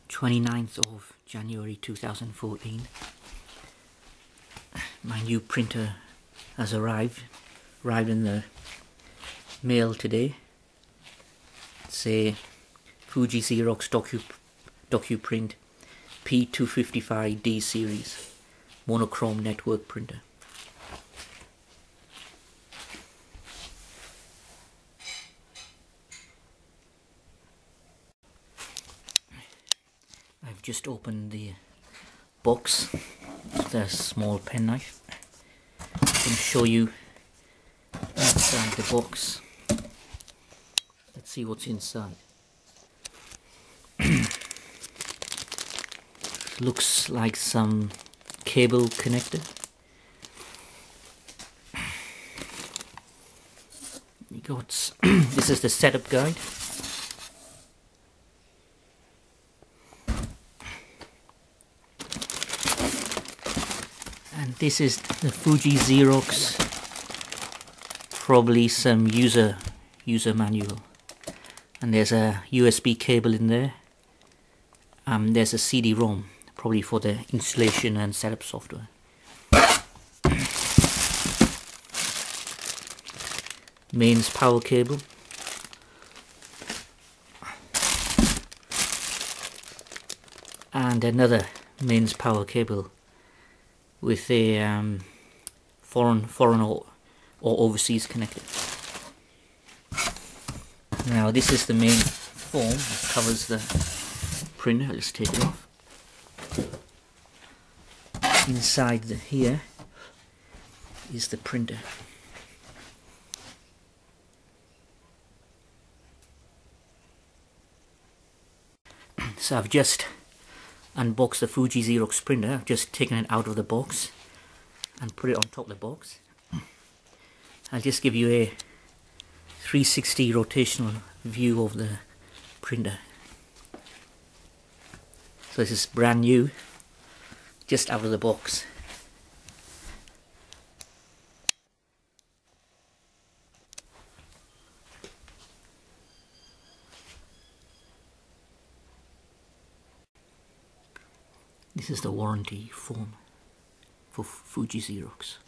29th of January 2014. My new printer has arrived in the mail today. It's a Fuji Xerox DocuPrint P255 D series monochrome network printer. I've just opened the box with a small penknife. I can show you inside the box. Let's see what's inside. Looks like some cable connector. You got this is the setup guide. And this is the Fuji Xerox, probably some user manual. And there's a USB cable in there. There's a CD-ROM, probably for the installation and setup software. Mains power cable. And another mains power cable with a foreign or overseas connector. Now this is the main form that covers the printer. Let's take it off. Inside here is the printer. So I've just unboxed the Fuji Xerox printer. I've just taken it out of the box and put it on top of the box. I'll just give you a 360 rotational view of the printer. So this is brand new, just out of the box. This is the warranty form for Fuji Xerox.